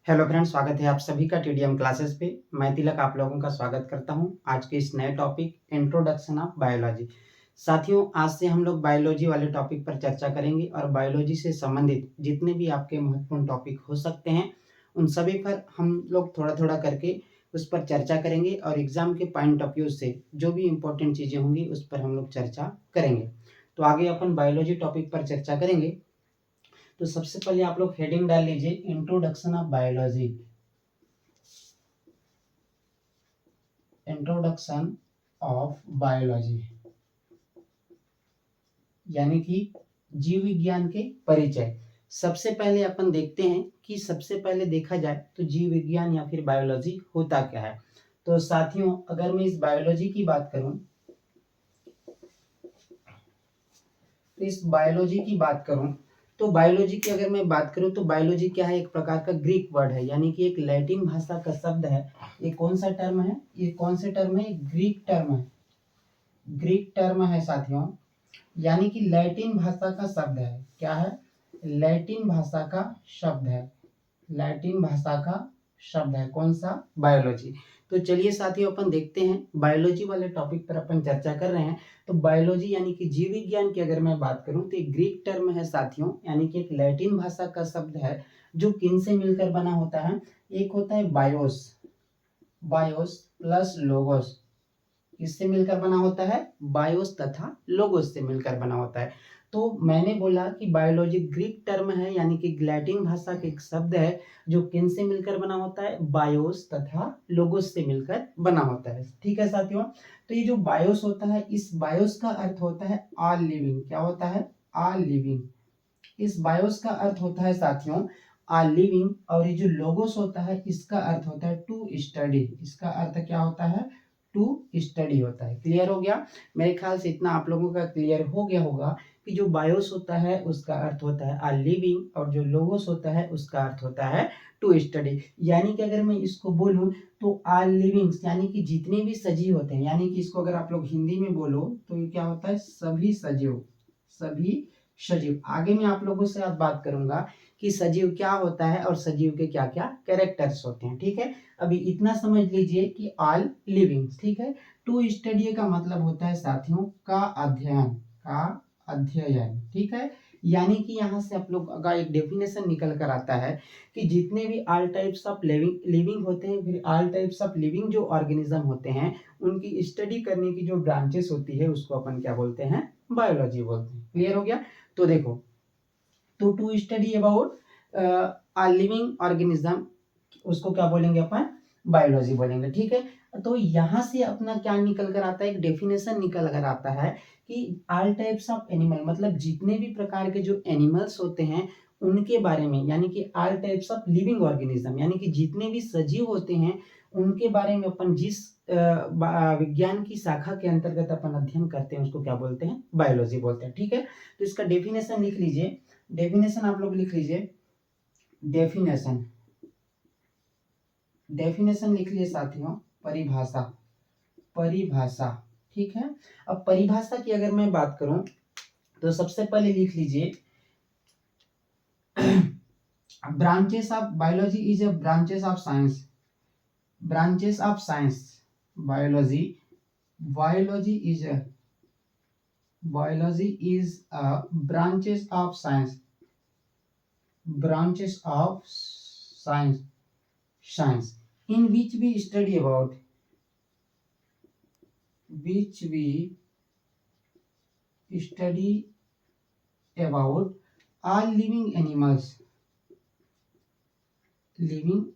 Hello friends, स्वागत है आप सभी का टीडीएम क्लासेस पे। मैं तिलक आप लोगों का स्वागत करता हूं आज के इस नए टॉपिक इंट्रोडक्शन ऑफ बायोलॉजी। साथियों, आज से हम लोग बायोलॉजी वाले टॉपिक पर चर्चा करेंगे और बायोलॉजी से संबंधित जितने भी आपके महत्वपूर्ण टॉपिक हो सकते हैं उन सभी पर हम लोग थोड़ा थोड़ा करके उस पर चर्चा करेंगे और एग्जाम के पॉइंट ऑफ व्यू से जो भी इम्पोर्टेंट चीज़ें होंगी उस पर हम लोग चर्चा करेंगे। तो आगे अपन बायोलॉजी टॉपिक पर चर्चा करेंगे। तो सबसे पहले आप लोग हेडिंग डाल लीजिए introduction of biology. Introduction of biology यानी कि जीव विज्ञान के परिचय। सबसे पहले अपन देखते हैं कि सबसे पहले देखा जाए तो जीव विज्ञान या फिर बायोलॉजी होता क्या है। तो साथियों, अगर मैं इस बायोलॉजी की बात करूं तो बायोलॉजी की अगर मैं बात करूं तो बायोलॉजी क्या है, एक प्रकार का ग्रीक वर्ड है, यानी कि एक लैटिन भाषा का शब्द है। ये कौन सा टर्म है, ये कौन से टर्म है, ग्रीक टर्म है। ग्रीक टर्म है साथियों, यानी कि लैटिन भाषा का शब्द है। क्या है? लैटिन भाषा का शब्द है। लैटिन भाषा का शब्द है कौन सा? बायोलॉजी। तो चलिए साथियों, अपन देखते हैं बायोलॉजी वाले टॉपिक पर अपन चर्चा कर रहे हैं। तो बायोलॉजी यानी कि जीव विज्ञान की अगर मैं बात करूं तो एक ग्रीक टर्म है साथियों, यानी कि एक लैटिन भाषा का शब्द है जो किन से मिलकर बना होता है। एक होता है बायोस, बायोस प्लस लोगोस। किससे मिलकर बना होता है? बायोस तथा लोगोस से मिलकर बना होता है। तो मैंने बोला कि बायोलॉजी ग्रीक टर्म है, यानी कि लैटिन भाषा का एक शब्द है जो किन से मिलकर बना होता है? बायोस तथा लोगोस से मिलकर बना होता है। ठीक है साथियों, तो ये जो बायोस होता है, इस बायोस का अर्थ होता है ऑल लिविंग। क्या होता है? All living. इस बायोस का अर्थ होता है साथियों ऑल लिविंग, और ये जो लोगोस होता है इसका अर्थ होता है टू स्टडी। इसका अर्थ क्या होता है? टू स्टडी होता है। क्लियर हो गया? मेरे ख्याल से इतना आप लोगों का क्लियर हो गया होगा कि जो बायोस होता है उसका अर्थ होता है ऑल लिविंग और जो लोगोस होता है उसका अर्थ होता है टू स्टडी। यानी कि अगर मैं इसको बोलूं तो ऑल लिविंग्स यानी कि जितने भी सजीव होते हैं, यानी कि इसको अगर आप लोग हिंदी में बोलो तो ये क्या होता है? सभी सजीव। सभी सजीव। आगे मैं आप लोगों से आज बात करूंगा कि सजीव क्या होता है और सजीव के क्या क्या कैरेक्टर्स होते हैं। ठीक है, अभी इतना समझ लीजिए कि ऑल लिविंग। ठीक है, टू स्टडी का मतलब होता है साथियों का अध्ययन। का अध्ययन। ठीक है, यानी कि यहाँ से आप लोग का एक डेफिनेशन निकल कर आता है कि जितने भी ऑल टाइप्स ऑफ लिविंग होते हैं, फिर ऑल टाइप्स ऑफ लिविंग जो ऑर्गेनिज्म होते हैं उनकी स्टडी करने की जो ब्रांचेस होती है उसको अपन क्या बोलते हैं? बायोलॉजी बोलते हैं। क्लियर हो गया? तो देखो, to study about a living organism उसको क्या बोलेंगे अपन? बायोलॉजी बोलेंगे। ठीक है, तो यहाँ से अपना क्या निकल कर आता है? एक डेफिनेशन निकल कर आता है कि ऑल टाइप्स ऑफ एनिमल, मतलब जितने भी प्रकार के जो एनिमल्स होते हैं उनके बारे में, यानी कि all types of living organism, यानी कि जितने भी सजीव होते हैं उनके बारे में अपन जिस विज्ञान की शाखा के अंतर्गत अपन अध्ययन करते हैं उसको क्या बोलते हैं? बायोलॉजी बोलते हैं। ठीक है, तो इसका डेफिनेशन लिख लीजिए। डेफिनेशन आप लोग लिख लीजिए। डेफिनेशन डेफिनेशन लिख लिए साथियों। परिभाषा। परिभाषा। ठीक है, अब परिभाषा की अगर मैं बात करूं तो सबसे पहले लिख लीजिए branches of biology is a branches of science. Branches of science. Biology biology is a branches of science. Branches of science in which we study about all living animals, living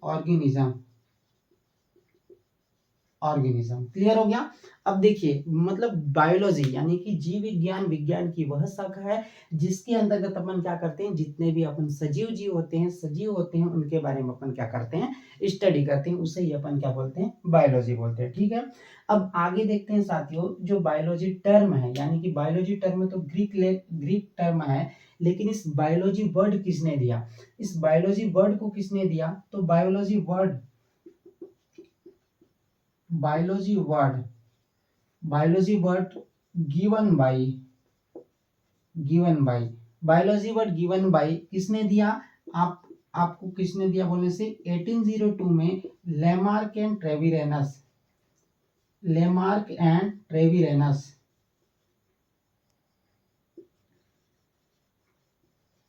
organism. Clear हो गया? अब देखिए, मतलब biology यानी कि जीव विज्ञान, विज्ञान की वह शाखा है जिसके अंतर्गत अपन क्या करते हैं? जितने भी अपन सजीव जीव होते हैं, सजीव होते हैं, उनके बारे में अपन क्या करते हैं? स्टडी करते हैं। उसे ही अपन क्या बोलते हैं? बायोलॉजी बोलते हैं। ठीक है, अब आगे देखते हैं साथियों, जो बायोलॉजी टर्म है, यानी कि बायोलॉजी टर्म तो ग्रीक टर्म है, लेकिन इस बायोलॉजी वर्ड किसने दिया? इस बायोलॉजी वर्ड को किसने दिया? तो biology word given by biology word given by किसने दिया? आपको किसने दिया बोलने से 1802 में लेमार्क एंड ट्रेविरेनस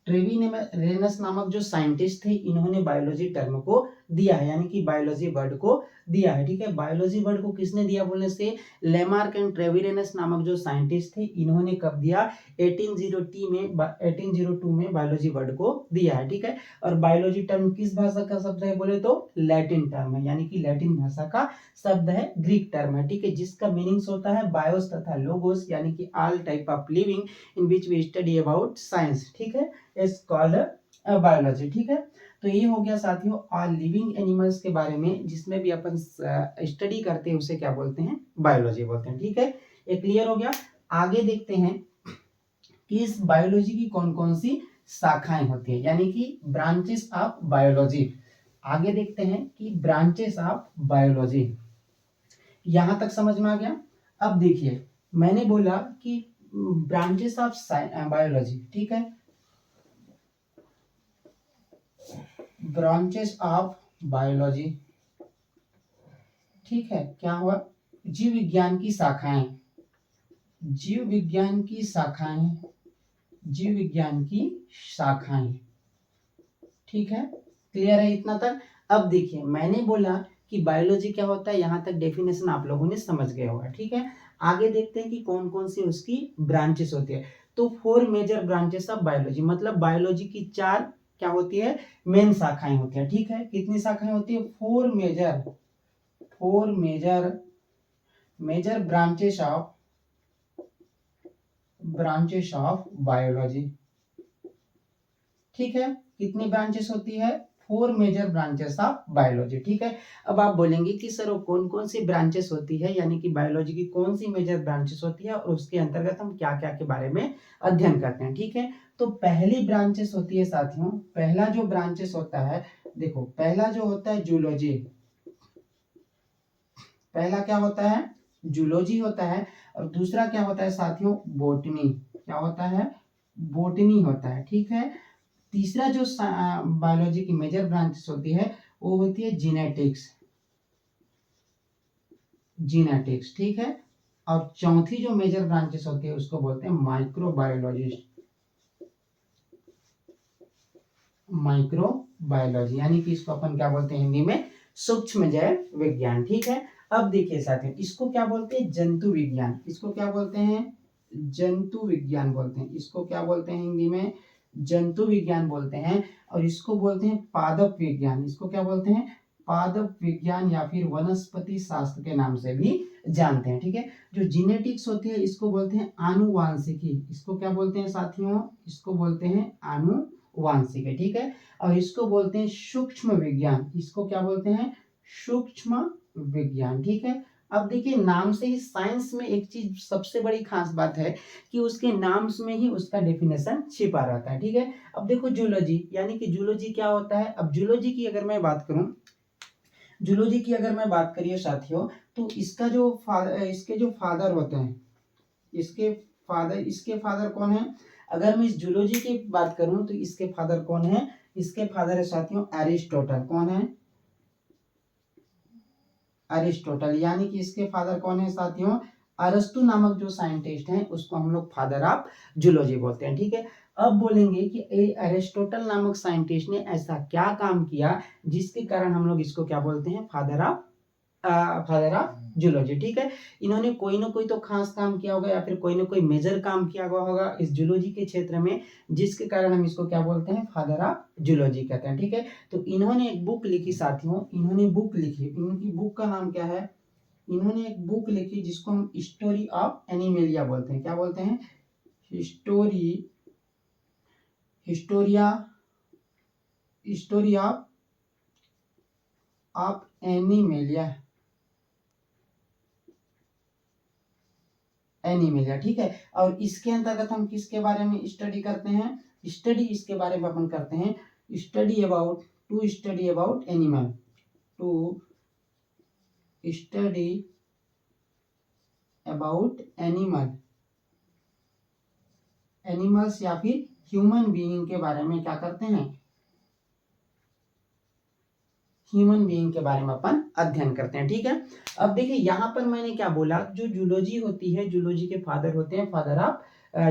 ट्रेविरेनस नामक जो साइंटिस्ट थे, इन्होंने बायोलॉजी टर्म को दिया है, यानी कि बायोलॉजी वर्ड को दिया है। ठीक है, बायोलॉजी वर्ड को किसने दिया बोलने से लेमार्क एंड ट्रेविरेनस नामक जो साइंटिस्ट थे, इन्होंने कब दिया 1802 में बायोलॉजी वर्ड को दिया है। ठीक है, और बायोलॉजी टर्म किस भाषा का शब्द है बोले तो लैटिन टर्म है, यानी कि लैटिन भाषा का शब्द है, ग्रीक टर्म है। ठीक है, जिसका मीनिंग्स होता है बायोस तथा लोगोस, यानी कि all type of living in which we study about science. ठीक है, इज कॉल्ड बायोलॉजी। ठीक है, तो ये हो गया साथियों ऑल लिविंग एनिमल्स के बारे में, जिसमें भी अपन स्टडी करते हैं उसे क्या बोलते हैं, बायोलॉजी बोलते हैं। ठीक है, ये क्लियर हो गया। आगे देखते हैं कि इस बायोलॉजी की कौन कौन सी शाखाएं होती है, यानी कि ब्रांचेस ऑफ बायोलॉजी। आगे देखते हैं कि ब्रांचेस ऑफ बायोलॉजी, यहां तक समझ में आ गया। अब देखिए, मैंने बोला कि ब्रांचेस ऑफ बायोलॉजी, ठीक है, ब्रांचेस ऑफ बायोलॉजी, ठीक है, क्या हुआ, जीव विज्ञान की शाखाएं, जीव विज्ञान की शाखाएं, जीव विज्ञान की शाखाएं। ठीक है, क्लियर है इतना तक। अब देखिए, मैंने बोला कि बायोलॉजी क्या होता है, यहां तक डेफिनेशन आप लोगों ने समझ गए होगा। ठीक है, आगे देखते हैं कि कौन कौन सी उसकी ब्रांचेस होती है। तो 4 मेजर ब्रांचेस ऑफ बायोलॉजी, मतलब बायोलॉजी की 4 क्या होती है, मेन शाखाएं होती है। ठीक है, कितनी शाखाएं होती है, 4 मेजर ब्रांचेस ऑफ बायोलॉजी। ठीक है, कितनी ब्रांचेस होती है, 4 मेजर ब्रांचेस ऑफ बायोलॉजी। ठीक है, अब आप बोलेंगे कि सर वो कौन कौन सी ब्रांचेस होती है, यानी कि बायोलॉजी की कौन सी मेजर ब्रांचेस होती है और उसके अंतर्गत हम क्या क्या के बारे में अध्ययन करते हैं। ठीक है, तो पहली ब्रांचेस होती है साथियों, पहला जो ब्रांचेस होता है, देखो पहला जो होता है जूलॉजी, पहला क्या होता है, जूलॉजी होता है, और दूसरा क्या होता है साथियों, बोटनी, क्या होता है, बोटनी होता है। ठीक है, तीसरा जो बायोलॉजी की मेजर ब्रांचेस होती है वो होती है जीनेटिक्स। ठीक है, और चौथी जो मेजर ब्रांचेस होती है उसको बोलते हैं माइक्रोबायोलॉजी, यानी कि इसको अपन क्या बोलते हैं हिंदी में, सूक्ष्म जैव विज्ञान। ठीक है, अब देखिए साथियों, इसको क्या बोलते हैं, जंतु विज्ञान, इसको क्या बोलते हैं, जंतु विज्ञान बोलते हैं, इसको क्या बोलते हैं हिंदी में, जंतु विज्ञान बोलते हैं। और इसको बोलते हैं पादप विज्ञान, इसको क्या बोलते हैं, पादप विज्ञान या फिर वनस्पति शास्त्र के नाम से भी जानते हैं। ठीक है, जो जीनेटिक्स होती है इसको बोलते हैं आनुवांशिकी, इसको क्या बोलते हैं साथियों, इसको बोलते हैं आनुवांशिकी। ठीक है, और इसको बोलते हैं सूक्ष्म विज्ञान, इसको क्या बोलते हैं, सूक्ष्म विज्ञान। ठीक है, अब देखिए नाम से ही साइंस में एक चीज सबसे बड़ी खास बात है कि उसके नाम में ही उसका डेफिनेशन छिपा रहता है। ठीक है, अब देखो जूलॉजी, यानी कि जूलॉजी क्या होता है, अब जूलॉजी की अगर मैं बात करूं, जूलॉजी की अगर मैं बात करिए साथियों, तो इसका जो इसके जो फादर होते हैं, इसके फादर कौन है, अगर मैं इस जूलॉजी की बात करूं तो इसके फादर कौन है, इसके फादर है साथियों एरिस्टोटल। कौन है, एरिस्टोटल, यानी कि इसके फादर कौन है साथियों, अरस्तु नामक जो साइंटिस्ट हैं उसको हम लोग फादर ऑफ जूलॉजी बोलते हैं। ठीक है, अब बोलेंगे कि एरिस्टोटल नामक साइंटिस्ट ने ऐसा क्या काम किया जिसके कारण हम लोग इसको क्या बोलते हैं, फादर ऑफ जूलॉजी। ठीक है, इन्होंने कोई ना कोई तो खास काम किया होगा या फिर कोई ना कोई मेजर काम किया हुआ होगा इस जूलॉजी के क्षेत्र में, जिसके कारण हम इसको क्या बोलते हैं, फादर ऑफ जूलॉजी कहते हैं। ठीक है, तो इन्होंने एक बुक लिखी साथियों, इन्होंने बुक लिखी, इनकी बुक का नाम क्या है, इन्होंने एक बुक लिखी जिसको हम स्टोरी ऑफ एनिमेलिया बोलते हैं। क्या बोलते हैं, स्टोरी ऑफ एनिमेलिया। ठीक है, और इसके अंतर्गत हम किसके बारे में स्टडी करते हैं, स्टडी इसके बारे में अपन करते हैं, study about animal, to study about animals या फिर ह्यूमन बीइंग के बारे में क्या करते हैं, ह्यूमन बीइंग के बारे में अपन अध्ययन करते हैं। ठीक है, अब देखिए यहाँ पर मैंने क्या बोला, जो जूलॉजी होती है, जूलॉजी के फादर होते हैं फादर ऑफ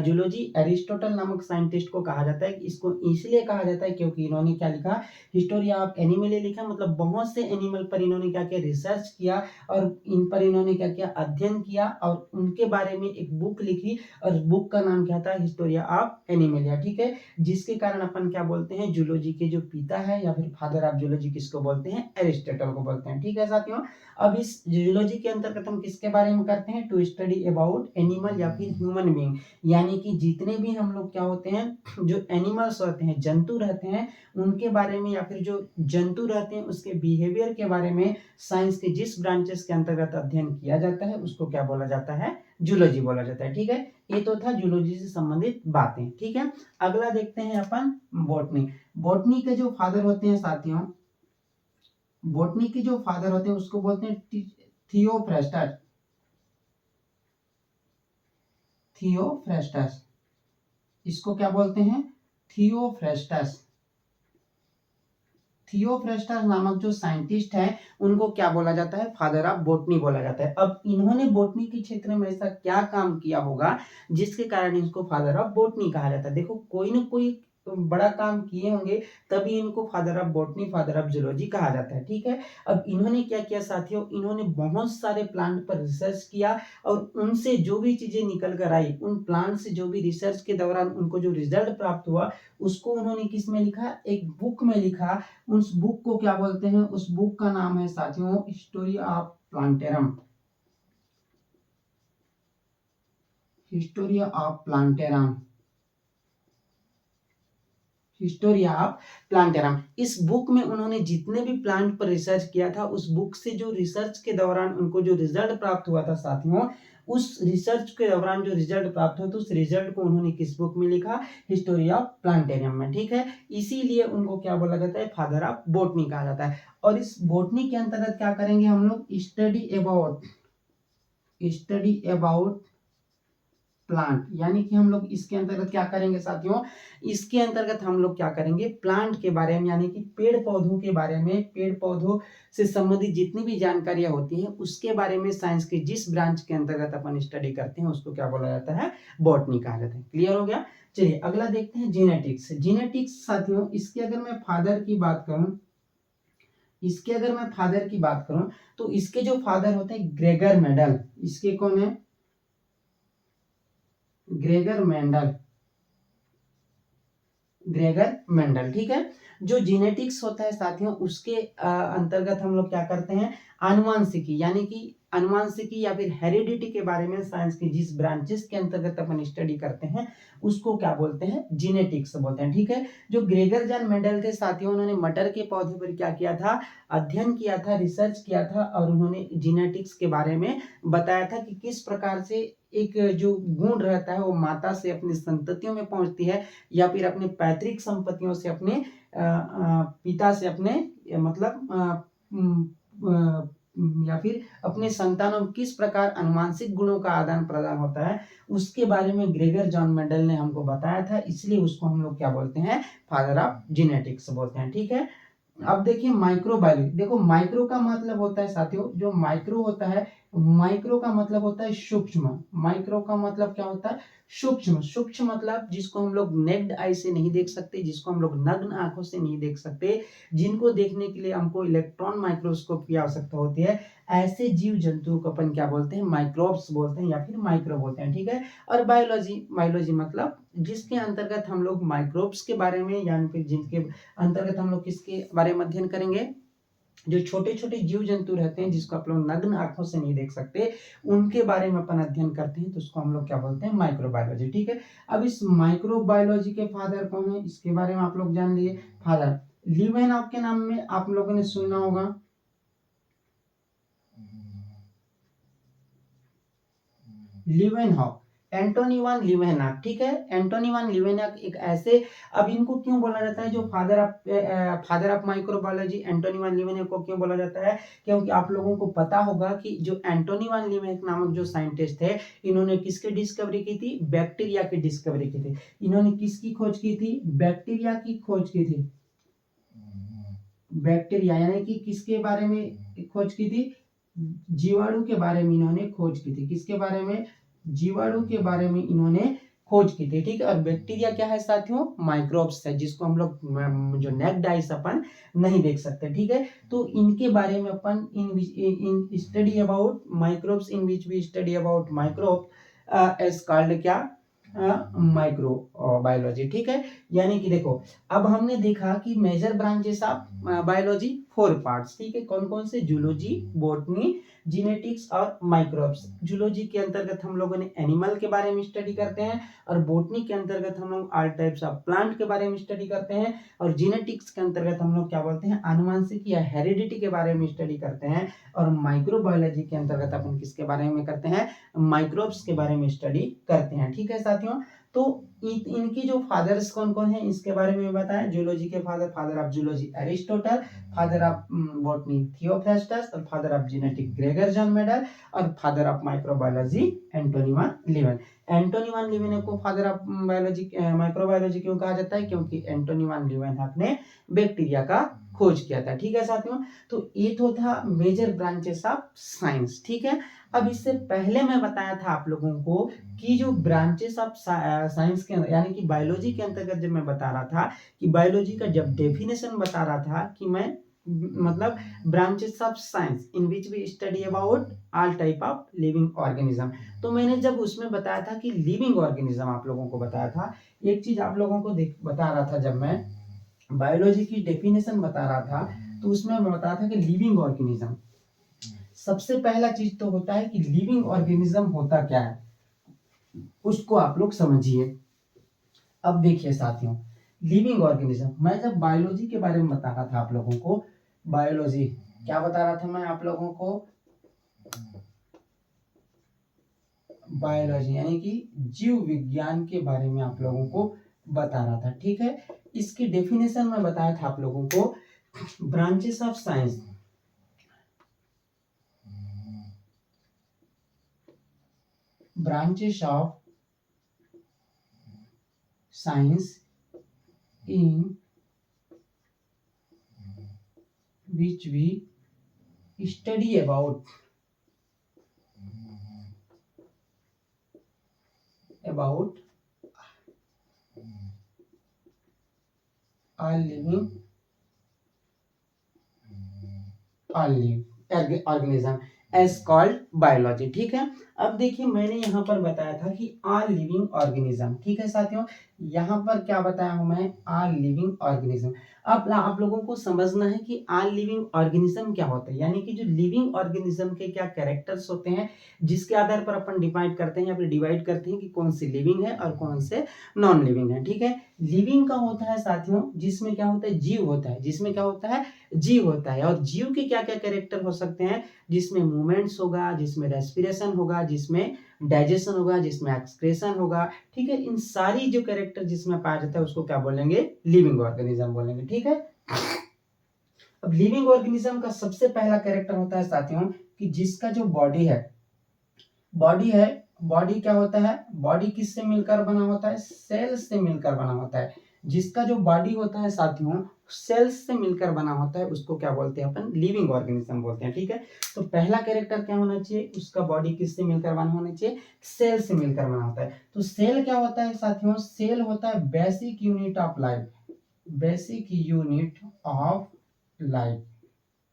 जूलॉजी, एरिस्टोटल नामक साइंटिस्ट को कहा जाता है। इसको इसलिए कहा जाता है क्योंकि इन्होंने क्या लिखा, हिस्टोरी ऑफ एनिमल लिखा, मतलब बहुत से एनिमल पर इन्होंने क्या किया, रिसर्च किया और इन पर इन्होंने क्या किया, अध्ययन किया और उनके बारे में एक बुक लिखी और बुक का नाम क्या था, हिस्टोरिया ऑफ एनिमलिया। ठीक है, जिसके कारण अपन क्या बोलते हैं, जूलॉजी के जो पिता है या फिर फादर ऑफ जूलॉजी किसको बोलते हैं, एरिस्टोटल को बोलते हैं। ठीक है साथियों, अब इस जूलॉजी के अंतर्गत हम किसके बारे में करते हैं, टू स्टडी अबाउट एनिमल या फिर ह्यूमन बीइंग, यानी कि जितने भी हम लोग क्या होते हैं, जो एनिमल्स होते हैं, जंतु रहते हैं, उनके बारे में या फिर जो जंतु रहते हैं उसके बिहेवियर के बारे में साइंस के जिस ब्रांचेस के अंतर्गत अध्ययन किया जाता है उसको क्या बोला जाता है, जूलॉजी बोला जाता है। ठीक है, ये तो था जूलॉजी से संबंधित बातें। ठीक है, अगला देखते हैं अपन बॉटनी। बॉटनी के जो फादर होते हैं साथियों, बॉटनी के जो फादर होते हैं उसको बोलते हैं थियोफ्रास्टस, थियोफ्रास्टस, इसको क्या बोलते हैं, थियोफ्रास्टस। थियोफ्रास्टस नामक जो साइंटिस्ट है उनको क्या बोला जाता है, फादर ऑफ बॉटनी बोला जाता है। अब इन्होंने बॉटनी के क्षेत्र में ऐसा क्या काम किया होगा जिसके कारण इनको फादर ऑफ बॉटनी कहा जाता है। देखो कोई ना कोई बड़ा काम किए होंगे तभी इनको father of botany, father of zoology कहा जाता है। ठीक है, अब इन्होंने क्या किया साथियों, इन्होंने बहुत सारे प्लांट पर रिसर्च किया और उनसे जो भी चीजें निकल कर आई, उन प्लांट से जो भी रिसर्च के दौरान उनको जो रिजल्ट प्राप्त हुआ उसको उन्होंने किस में लिखा, एक बुक में लिखा। उस बुक को क्या बोलते हैं, उस बुक का नाम है साथियों history of plantarum, history of plantarum, history of plantarum. इस बुक में उन्होंने जितने भी प्लांट पर रिसर्च किया था, उस बुक से जो रिसर्च के दौरान उनको जो रिजल्ट प्राप्त हुआ था साथियों, उस रिसर्च के दौरान जो रिजल्ट प्राप्त हुआ तो उस रिजल्ट को उन्होंने किस बुक में लिखा, हिस्टोरी ऑफ प्लांटेरियम में। ठीक है, इसीलिए उनको क्या बोला जाता है, फादर ऑफ बॉटनी कहा जाता है। और इस बॉटनी के अंतर्गत क्या करेंगे हम लोग, स्टडी अबाउट प्लांट, यानी कि हम लोग इसके अंतर्गत क्या करेंगे साथियों, इसके अंतर्गत हम लोग क्या करेंगे, प्लांट के बारे में यानी कि पेड़ पौधों के बारे में, पेड़ पौधों से संबंधित जितनी भी जानकारियां होती हैं उसके बारे में साइंस के जिस ब्रांच के अंतर्गत अपन स्टडी करते हैं उसको क्या बोला जाता है, बॉटनी कहा जाता है। क्लियर हो गया, चलिए अगला देखते हैं जेनेटिक्स। जेनेटिक्स साथियों, इसके अगर मैं फादर की बात करूं, इसके अगर मैं फादर की बात करूं तो इसके जो फादर होते हैं ग्रेगर मेंडल, इसके कौन है, ग्रेगर मेंडल, ग्रेगर मेंडल। ठीक है, जो जीनेटिक्स होता है साथियों उसके अंतर्गत हम लोग क्या करते हैं, आनुवांशिकी यानी कि आनुवांशिकी या फिर हेरिडिटी के बारे में साइंस के जिस ब्रांचेस के अंतर्गत अपन स्टडी करते हैं उसको क्या बोलते हैं, जीनेटिक्स बोलते हैं। ठीक है, जो ग्रेगर जॉन मेंडल थे साथियों, उन्होंने मटर के पौधे पर क्या किया था, अध्ययन किया था, रिसर्च किया था और उन्होंने जीनेटिक्स के बारे में बताया था कि किस प्रकार से एक जो गुण रहता है वो माता से अपनी संततियों में पहुंचती है या फिर अपने पैतृक संपत्तियों से अपने पिता से अपने या फिर अपने संतानों में किस प्रकार अनुवांशिक गुणों का आदान प्रदान होता है उसके बारे में ग्रेगर जॉन मेंडल ने हमको बताया था, इसलिए उसको हम लोग क्या बोलते हैं, फादर ऑफ जेनेटिक्स बोलते हैं। ठीक है, अब देखिए माइक्रोबायोलॉजी। देखो माइक्रो का मतलब होता है साथियों, जो माइक्रो होता है, माइक्रो का मतलब होता है सूक्ष्म, माइक्रो का मतलब क्या होता है, सूक्ष्म। सूक्ष्म मतलब जिसको हम लोग नेक्ड आई से नहीं देख सकते, जिसको हम लोग नग्न आंखों से नहीं देख सकते, जिनको देखने के लिए हमको इलेक्ट्रॉन माइक्रोस्कोप की आवश्यकता होती है, ऐसे जीव जंतुओं को अपन क्या बोलते हैं, माइक्रोब्स बोलते हैं या फिर माइक्रो बोलते हैं। ठीक है, और बायोलॉजी, बायोलॉजी मतलब जिसके अंतर्गत हम लोग माइक्रोब्स के बारे में यानी फिर जिनके अंतर्गत हम लोग किसके बारे में अध्ययन करेंगे, जो छोटे छोटे जीव जंतु रहते हैं जिसको आप लोग नग्न आंखों से नहीं देख सकते, उनके बारे में अपन अध्ययन करते हैं तो उसको हम लोग क्या बोलते हैं, माइक्रोबायोलॉजी। ठीक है, अब इस माइक्रोबायोलॉजी के फादर कौन है, इसके बारे में आप लोग जान लिए। फादर लीवेनहॉक के नाम में आप लोगों ने सुना होगा, लीवेनहॉक, एंटोनी वान लीवेनहॉक। ठीक है, एंटोनी वान लीवेनहॉक एक ऐसे, अब इनको क्यों बोला जाता है जो father of microbiology, Antonie van Leeuwenhoek को क्यों बोला जाता है, क्योंकि आप लोगों को पता होगा कि जो एंटोनी वान लीवेनहॉक नामक जो साइंटिस्ट थे, इन्होंने किसकी डिस्कवरी की थी, बैक्टीरिया की डिस्कवरी की थी। इन्होंने किसकी खोज की थी, बैक्टीरिया की खोज की थी। बैक्टीरिया यानी कि किसके बारे में खोज की थी, जीवाणु के बारे में इन्होंने खोज की थी, किसके बारे में, जीवाणु के बारे में इन्होंने खोज की थी, ठीक है। और बैक्टीरिया क्या है साथियों, माइक्रोब्स है, जिसको हम लोग जो नेक्ड आइज अपन नहीं देख सकते, ठीक है। तो इनके बारे में अपन इन study about microbes, in which we study about microbe as called क्या, माइक्रो बायोलॉजी, ठीक है। यानी कि देखो अब हमने देखा कि major branches of biology 4 parts, ठीक है। कौन कौन से, जूलॉजी, बॉटनी, जीनेटिक्स और माइक्रोब्स। जूलॉजी के अंतर्गत हम लोगों ने एनिमल के बारे में स्टडी करते हैं, और बॉटनी के अंतर्गत हम लोग ऑल टाइप्स ऑफ प्लांट के बारे में स्टडी करते हैं, और जीनेटिक्स के अंतर्गत हम लोग क्या बोलते हैं, आनुवंशिक या हेरिडिटी के बारे में स्टडी करते हैं, और माइक्रोबायोलॉजी के अंतर्गत अपन किसके बारे में करते हैं, माइक्रोब्स के बारे में स्टडी करते हैं, ठीक है साथियों। तो इनकी जो फादर्स कौन कौन है इसके बारे में बताया। जूलॉजी के father of zoology Aristotle, father of botany Theophrastus, और father of genetic Gregor Johann Mendel, और father of microbiology Antonie van Leeuwenhoek. Antonie van Leeuwenhoek को फादर ऑफ बायोलॉजी माइक्रोबायोलॉजी क्यों कहा जाता है, क्योंकि एंटोनी वान लीवन ने बैक्टीरिया का खोज किया था, ठीक है साथियों। तो ये तो था मेजर ब्रांचेस ऑफ साइंस, ठीक है। अब इससे पहले मैं बताया था आप लोगों को कि जो ब्रांचेस ऑफ साइंस के यानी कि बायोलॉजी के अंतर्गत जब मैं बता रहा था कि बायोलॉजी का जब डेफिनेशन बता रहा था कि मैं मतलब branches of science in which we study about all type of living organism, तो मैंने जब उसमें बताया था कि लिविंग ऑर्गेनिज्म आप लोगों को बताया था। एक चीज आप लोगों को बता रहा था, जब मैं बायोलॉजी की डेफिनेशन बता रहा था तो उसमें मैं बताया था कि लिविंग ऑर्गेनिज्म, सबसे पहला चीज तो होता है कि लिविंग ऑर्गेनिज्म होता क्या है, उसको आप लोग समझिए। अब देखिए साथियों, लिविंग ऑर्गेनिज्म, मैं जब बायोलॉजी के बारे में बता रहा था आप लोगों को, बायोलॉजी क्या बता रहा था मैं आप लोगों को, बायोलॉजी यानी कि जीव विज्ञान के बारे में आप लोगों को बता रहा था, ठीक है। इसकी डेफिनेशन में बताया था आप लोगों को, branches of science, branches of science in which we study about all living organism as called biology, ठीक है। अब देखिए मैंने यहाँ पर बताया था कि ऑल लिविंग ऑर्गेनिज्म, ठीक है साथियों। यहाँ पर क्या बताया हूँ मैं, ऑल लिविंग ऑर्गेनिज्म। अब आप लोगों को समझना है कि ऑल लिविंग ऑर्गेनिज्म क्या होता है, यानी कि जो लिविंग ऑर्गेनिज्म के क्या कैरेक्टर्स होते हैं, जिसके आधार पर अपन डिवाइड करते हैं या फिर डिवाइड करते हैं कि कौन सी लिविंग है और कौन से नॉन लिविंग है, ठीक है। लिविंग का होता है साथियों जिसमें क्या होता है, जीव होता है, जिसमें क्या होता है, जीव होता है। और जीव के क्या क्या कैरेक्टर हो सकते हैं, जिसमें मूवमेंट्स होगा, जिसमें रेस्पिरेशन होगा, जिसमें डाइजेशन होगा, जिसमें एक्सक्रेशन होगा, ठीक है। इन सारी जो कैरेक्टर जिसमें पाया जाता है उसको क्या बोलेंगे, लिविंग ऑर्गेनिज्म बोलेंगे, ठीक है। अब लिविंग ऑर्गेनिज्म का सबसे पहला कैरेक्टर होता है साथियों कि जिसका जो बॉडी है, बॉडी क्या होता है, बॉडी किससे मिलकर बना होता है, सेल्स से मिलकर बना होता है। जिसका जो बॉडी होता है साथियों सेल्स से मिलकर बना होता है, उसको क्या बोलते हैं अपन, लिविंग ऑर्गेनिज्म बोलते हैं, ठीक है। तो पहला कैरेक्टर क्या होना चाहिए, उसका बॉडी किससे मिलकर बना होना चाहिए, सेल से मिलकर बना होता है। तो सेल क्या होता है साथियों, सेल होता है basic unit of life, basic unit of life,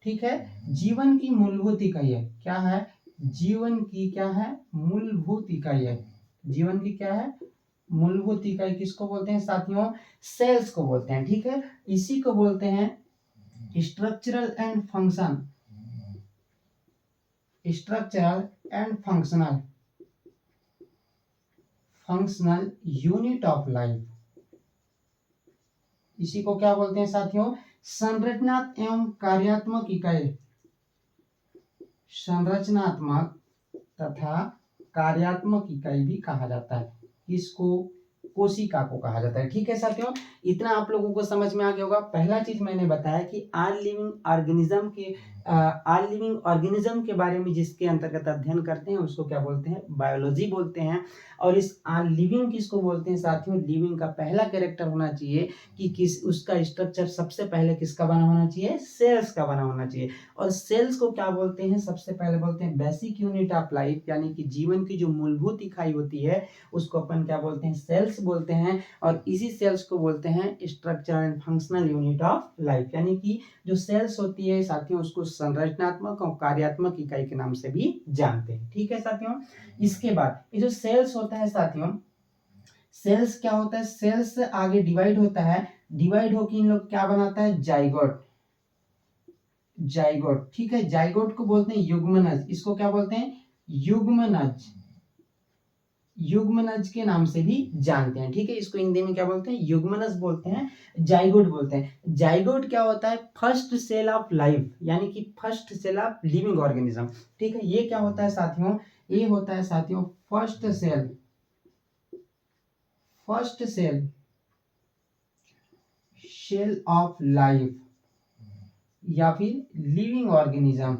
ठीक है। जीवन की मूलभूत इकाई है, क्या है, जीवन की क्या है, मूलभूत इकाई है। जीवन की क्या है, मूलभूत इकाई किसको बोलते हैं साथियों, सेल्स को बोलते हैं, ठीक है। इसी को बोलते हैं structural and function, structural and functional unit of life. इसी को क्या बोलते हैं साथियों, संरचनात्मक एवं कार्यात्मक इकाई, संरचनात्मक तथा कार्यात्मक इकाई भी कहा जाता है। किसको, कोशिका को कहा जाता है, ठीक है साथियों। इतना आप लोगों को समझ में आ गया होगा। पहला चीज मैंने बताया कि ऑल लिविंग ऑर्गेनिज्म के ऑल लिविंग ऑर्गेनिज्म के बारे में जिसके अंतर्गत अध्ययन करते हैं उसको क्या बोलते हैं, बायोलॉजी बोलते हैं। और इस ऑल लिविंग किसको बोलते हैं साथियों, लिविंग का पहला कैरेक्टर होना चाहिए कि किस उसका स्ट्रक्चर सबसे पहले किसका बना होना चाहिए, सेल्स का बना होना चाहिए। और सेल्स को क्या बोलते हैं, सबसे पहले बोलते हैं बेसिक यूनिट ऑफ लाइफ, यानी कि जीवन की जो मूलभूत इकाई होती है उसको अपन क्या बोलते हैं, सेल्स बोलते हैं। और इसी सेल्स को बोलते हैं structure and functional unit of life, यानी कि जो सेल्स होती है साथियों उसको संरचनात्मक और कार्यात्मक इकाई के नाम से भी जानते हैं। ठीक है साथियों। इसके बाद ये जो सेल्स होता है साथियों, सेल्स क्या होता है, सेल्स आगे डिवाइड होता है, डिवाइड होकर इन लोग क्या बनाता है, जाइगोट। जाइगोट, ठीक है, जाइगोट को बोलते हैं युग्मनज, इसको क्या बोलते हैं, युग्मनज, युग्मनज के नाम से भी जानते हैं। ठीक है, इसको हिंदी में क्या बोलते हैं, युग्मनज बोलते हैं, जाइगोट बोलते हैं। जाइगोट क्या होता है, फर्स्ट सेल ऑफ लाइफ, यानी कि first cell of living organism. ठीक है, ये क्या होता है साथियों, ये होता है साथियों first cell, first cell, cell of life या फिर living organism,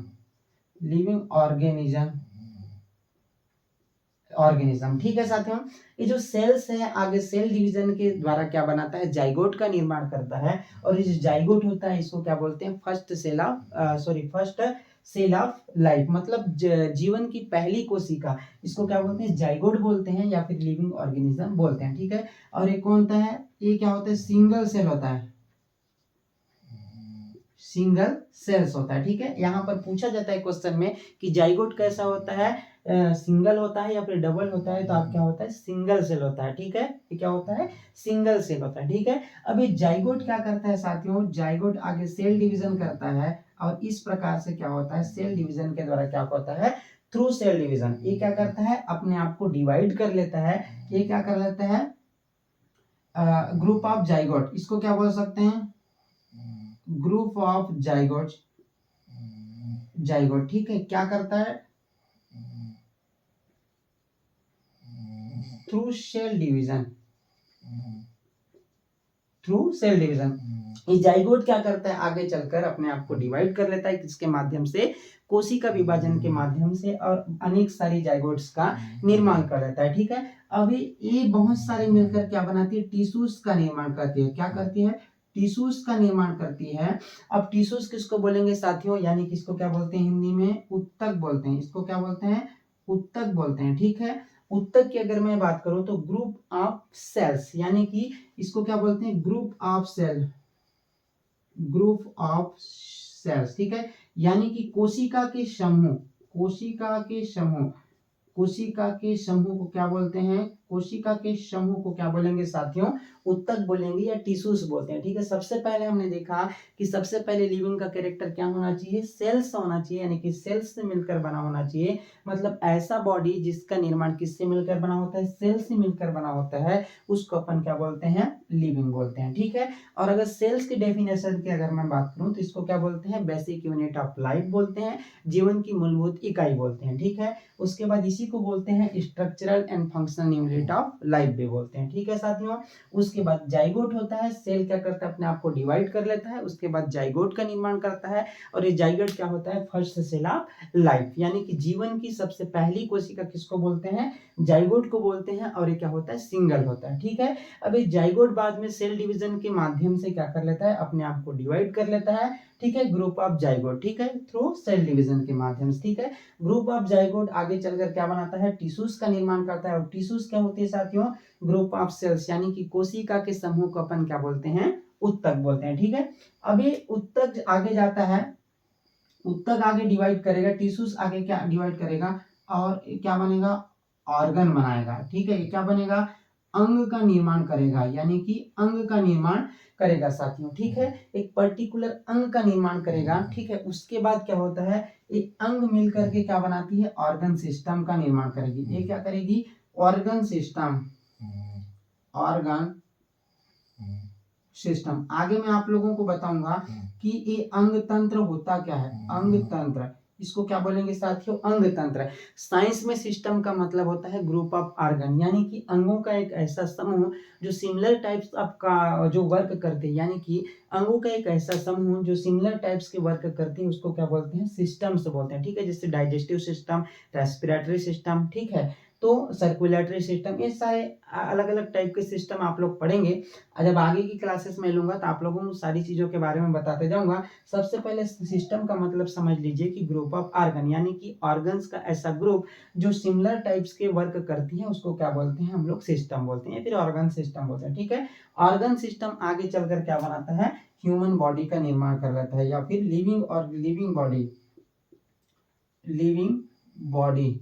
living organism, organism. ठीक है साथियों, ये जो सेल्स है आगे सेल डिवीजन के द्वारा क्या बनाता है, जाइगोट का निर्माण करता है। और ये जो जाइगोट होता है इसको क्या बोलते हैं, first cell of first cell of life, मतलब जीवन की पहली कोशिका, इसको क्या बोलते हैं, जाइगोट बोलते हैं या फिर लिविंग ऑर्गेनिज्म बोलते हैं। ठीक है, और ये कौन होता है, ये क्या होता है, सिंगल सेल होता है, सिंगल सेल्स होता है। ठीक है, यहाँ पर पूछा जाता है क्वेश्चन में कि जाइगोट कैसा होता है, सिंगल होता है या फिर डबल होता है, तो आप क्या होता है, सिंगल सेल होता है। ठीक है, ये क्या होता है, सिंगल सेल होता है। ठीक है, अब ये जाइगोट क्या करता है साथियों, जाइगोट आगे सेल डिवीजन करता है और इस प्रकार से क्या होता है, सेल डिवीजन के द्वारा क्या होता है, थ्रू सेल डिवीजन ये क्या करता है, अपने आप को डिवाइड कर लेता है। ये क्या कर लेता है, ग्रुप ऑफ जाइगोट, इसको क्या बोल सकते हैं, ग्रुप ऑफ जाइगोट, जाइगोट। ठीक है, क्या करता है, through cell division, through cell division ये जाइगोट क्या करता है, आगे चलकर अपने आप को डिवाइड कर लेता है, किसके माध्यम से, कोशिका विभाजन के माध्यम से, और अनेक सारी जाइगोट्स का निर्माण कर लेता है। ठीक है, अभी ये बहुत सारे मिलकर क्या बनाती है, टिश्यूज का निर्माण करती है। क्या करती है, टिश्यूज का निर्माण करती है। अब टिश्यूज किसको बोलेंगे साथियों, यानी किसको क्या बोलते हैं, हिंदी में उत्तक बोलते हैं, इसको क्या बोलते हैं, उत्तक बोलते हैं। ठीक है, उत्तक की अगर मैं बात करूं तो ग्रुप ऑफ सेल्स, यानी कि इसको क्या बोलते हैं, group of cell, group of cells. ठीक है, यानी कि कोशिका के समूह, कोशिका के समूह, कोशिका के समूह को क्या बोलते हैं, कोशिका के समूह को क्या बोलेंगे साथियों, उत्तक बोलेंगे या टिश्यूज बोलते हैं। ठीक है, सबसे पहले हमने देखा कि सबसे पहले लिविंग का कैरेक्टर क्या होना चाहिए, सेल्स होना चाहिए, यानी कि सेल्स से मिलकर बना होना चाहिए। मतलब ऐसा बॉडी जिसका निर्माण किससे मिलकर बना होता है, सेल से मिलकर बना होता है, उसको अपन क्या बोलते हैं, लिविंग बोलते हैं। ठीक है, और अगर सेल्स की डेफिनेशन की अगर मैं बात करूं तो इसको क्या बोलते हैं, बेसिक यूनिट ऑफ लाइफ बोलते हैं, जीवन की मूलभूत इकाई बोलते हैं। ठीक है, उसके बाद इसी को बोलते हैं structural and functional unit of life भी बोलते हैं। ठीक है साथियों, उसके बाद जाइगोट होता है, सेल क्या करता है, अपने आप को डिवाइड कर लेता है, उसके बाद जाइगोट का निर्माण करता है। और ये जाइगोट क्या होता है, फर्स्ट सेल ऑफ लाइफ, यानी कि जीवन की सबसे पहली कोशिका किसको बोलते हैं, जाइगोट को बोलते हैं। और ये क्या होता है, सिंगल होता है। ठीक है, अब ये जाइगोट बाद में सेल डिवीजन के माध्यम से क्या कर लेता है, अपने आप को डिवाइड कर लेता है। ठीक है, ग्रुप ऑफ जाइगोट, ठीक है, थ्रू सेल डिवीजन के माध्यम से। ठीक है, ग्रुप ऑफ जाइगोट आगे चलकर क्या बनाता है, टिश्यूज का निर्माण करता है। और टिश्यूज क्या होती है साथियों, ग्रुप ऑफ सेल्स, यानी कि कोशिका के समूह को अपन क्या बोलते हैं, उत्तक बोलते हैं। ठीक है, अभी उत्तक आगे जाता है, उत्तक आगे डिवाइड करेगा, टिश्यूज आगे क्या डिवाइड करेगा और क्या बनेगा, ऑर्गन बनाएगा। ठीक है, ये क्या बनेगा, अंग का निर्माण करेगा, यानी कि अंग का निर्माण करेगा साथियों। ठीक है, एक पर्टिकुलर अंग का निर्माण करेगा। ठीक है, उसके बाद क्या होता है, ये अंग मिलकर के क्या बनाती है, ऑर्गन सिस्टम का निर्माण करेगी। ये क्या करेगी, ऑर्गन सिस्टम, ऑर्गन सिस्टम। आगे मैं आप लोगों को बताऊंगा कि ये अंग तंत्र होता क्या है, अंग तंत्र, इसको क्या बोलेंगे साथियों, अंग तंत्र। साइंस में सिस्टम का मतलब होता है ग्रुप ऑफ ऑर्गन, यानी कि अंगों का एक ऐसा समूह जो सिमिलर टाइप्स ऑफ का जो वर्क करते हैं, यानी कि अंगों का एक ऐसा समूह जो सिमिलर टाइप्स के वर्क करते हैं, उसको क्या बोलते हैं, सिस्टम्स बोलते हैं। ठीक है, जैसे डाइजेस्टिव सिस्टम, रेस्पिरेटरी सिस्टम, ठीक है, तो सर्कुलेटरी सिस्टम, ये सारे अलग अलग टाइप के सिस्टम आप लोग पढ़ेंगे। जब आगे की क्लासेस में लूंगा तो आप लोगों को सारी चीजों के बारे में बताते जाऊंगा। सबसे पहले सिस्टम का मतलब समझ लीजिए कि ग्रुप ऑफ ऑर्गन, यानी कि ऑर्गन्स का ऐसा ग्रुप जो सिमिलर टाइप्स के वर्क करती है, उसको क्या बोलते हैं हम लोग, सिस्टम बोलते हैं, फिर ऑर्गन सिस्टम बोलते हैं। ठीक है, ऑर्गन सिस्टम आगे चलकर क्या बनाता है, ह्यूमन बॉडी का निर्माण कर लेता है, या फिर लिविंग बॉडी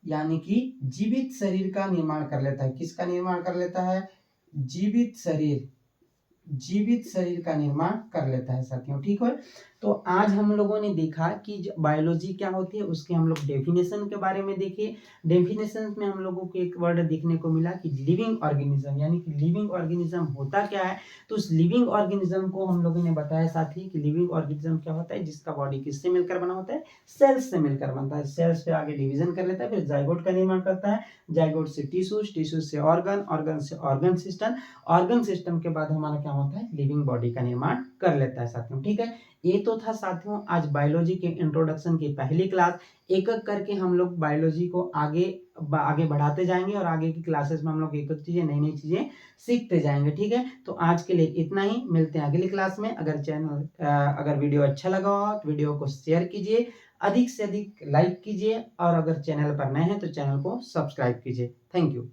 यानी कि जीवित शरीर का निर्माण कर लेता है। किसका निर्माण कर लेता है, जीवित शरीर का निर्माण कर लेता है साथियों। ठीक है, तो आज हम लोगों ने देखा कि बायोलॉजी क्या होती है, उसके हम लोग डेफिनेशन के बारे में देखे। डेफिनेशन में हम लोगों को एक वर्ड देखने को मिला कि लिविंग ऑर्गेनिज्म, यानी कि लिविंग ऑर्गेनिज्म होता क्या है। तो उस लिविंग ऑर्गेनिज्म को हम लोगों ने बताया साथी कि लिविंग ऑर्गेनिज्म क्या होता है, जिसका बॉडी किससे मिलकर बना होता है, सेल्स से मिलकर बनता है। सेल्स से आगे डिवीजन कर लेता है, फिर जाइगोट का निर्माण करता है, जाइगोट से टिश्यूज, टिश्यूज से ऑर्गन, ऑर्गन से ऑर्गन सिस्टम, ऑर्गन सिस्टम के बाद हमारा क्या होता है, लिविंग बॉडी का निर्माण कर लेता है साथियों। ठीक है, ये तो था साथियों आज बायोलॉजी के इंट्रोडक्शन की पहली क्लास। एक एक करके हम लोग बायोलॉजी को आगे बढ़ाते जाएंगे और आगे की क्लासेस में हम लोग एक एक चीजें, नई नई चीजें सीखते जाएंगे। ठीक है, तो आज के लिए इतना ही, मिलते हैं अगली क्लास में। अगर वीडियो अच्छा लगा हो तो वीडियो को शेयर कीजिए, अधिक से अधिक लाइक कीजिए, और अगर चैनल पर नए हैं तो चैनल को सब्सक्राइब कीजिए। Thank you.